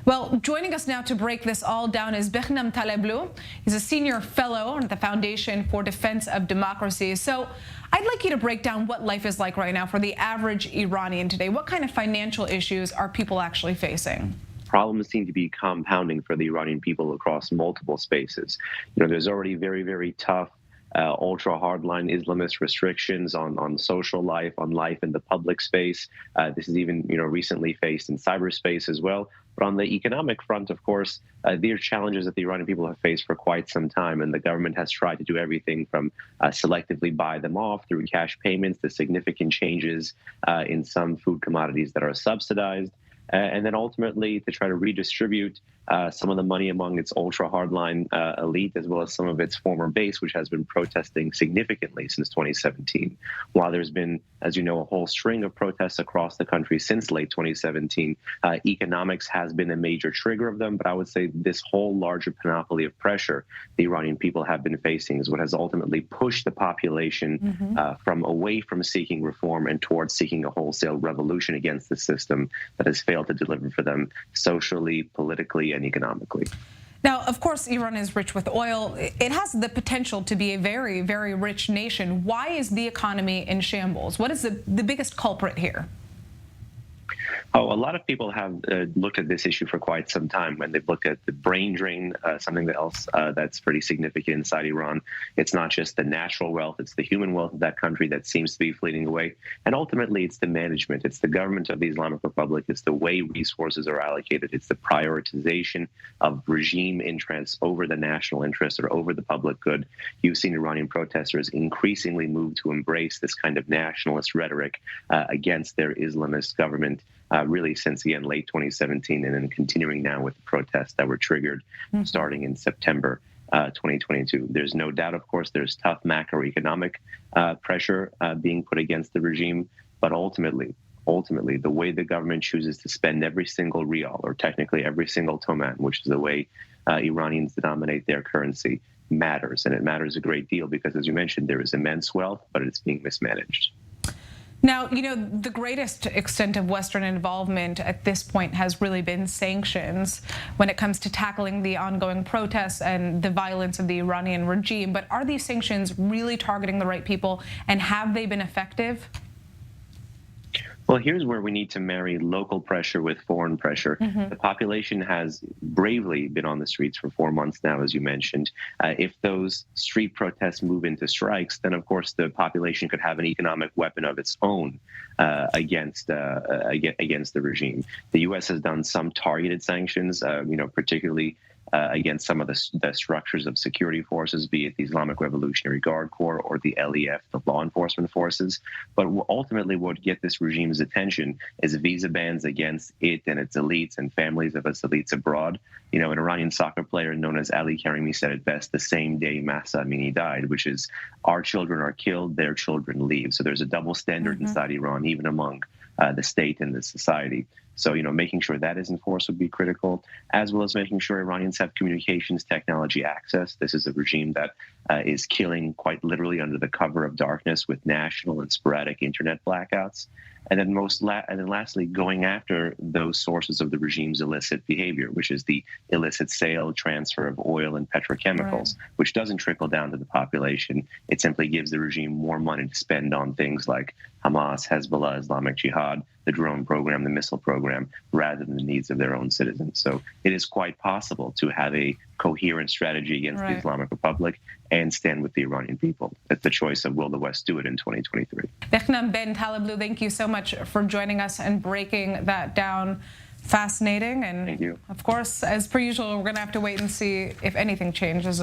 Well, joining us now to break this all down is Behnam Taleblu. He's a senior fellow at the Foundation for Defense of Democracy. So I'd like you to break down what life is like right now for the average Iranian today. What kind of financial issues are people actually facing? Problems seem to be compounding for the Iranian people across multiple spaces. There's already very, very tough ultra hardline Islamist restrictions on social life, on life in the public space. This is even recently faced in cyberspace as well. But on the economic front, of course, there are challenges that the Iranian people have faced for quite some time, and the government has tried to do everything from selectively buy them off through cash payments to significant changes in some food commodities that are subsidized. And then ultimately to try to redistribute some of the money among its ultra hardline elite, as well as some of its former base, which has been protesting significantly since 2017. While there's been, as you know, a whole string of protests across the country since late 2017, economics has been a major trigger of them. But I would say this whole larger panoply of pressure the Iranian people have been facing is what has ultimately pushed the population from away from seeking reform and towards seeking a wholesale revolution against the system that has failed to deliver for them socially, politically, and economically. Now, of course, Iran is rich with oil. It has the potential to be a very, very rich nation. Why is the economy in shambles? What is the biggest culprit here? Oh, a lot of people have looked at this issue for quite some time, and they've looked at the brain drain, something else that's pretty significant inside Iran. It's not just the natural wealth, it's the human wealth of that country that seems to be fleeting away. And ultimately, it's the management. It's the government of the Islamic Republic. It's the way resources are allocated. It's the prioritization of regime interests over the national interest or over the public good. You've seen Iranian protesters increasingly move to embrace this kind of nationalist rhetoric against their Islamist government. Really since, again, late 2017 and then continuing now with the protests that were triggered starting in September 2022. There's no doubt, of course, there's tough macroeconomic pressure being put against the regime. But ultimately, the way the government chooses to spend every single rial, or technically every single toman, which is the way Iranians denominate their currency, matters. And it matters a great deal because, as you mentioned, there is immense wealth, but it's being mismanaged. Now, the greatest extent of Western involvement at this point has really been sanctions when it comes to tackling the ongoing protests and the violence of the Iranian regime. But are these sanctions really targeting the right people, and have they been effective? Well, here's where we need to marry local pressure with foreign pressure. The population has bravely been on the streets for 4 months now, as you mentioned. If those street protests move into strikes, then, of course, the population could have an economic weapon of its own against the regime. The U.S. has done some targeted sanctions, particularly against some of the structures of security forces, be it the Islamic Revolutionary Guard Corps or the LEF, the law enforcement forces. But ultimately, what would get this regime's attention is visa bans against it and its elites and families of its elites abroad. An Iranian soccer player known as Ali Karimi said it best the same day Mahsa Amini died, which is, our children are killed, their children leave. So there's a double standard inside Iran, even among the state and the society. So, making sure that is enforced would be critical, as well as making sure Iranians have communications technology access. This is a regime that is killing quite literally under the cover of darkness with national and sporadic internet blackouts. And then lastly, going after those sources of the regime's illicit behavior, which is the illicit sale, transfer of oil and petrochemicals, which doesn't trickle down to the population. It simply gives the regime more money to spend on things like Hamas, Hezbollah, Islamic Jihad, the drone program, the missile program, rather than the needs of their own citizens. So it is quite possible to have a coherent strategy against the Islamic Republic and stand with the Iranian people. It's the choice of will the West do it in 2023. Behnam Ben Taleblu, thank you so much for joining us and breaking that down. Fascinating. And thank you. Of course, as per usual, we're going to have to wait and see if anything changes.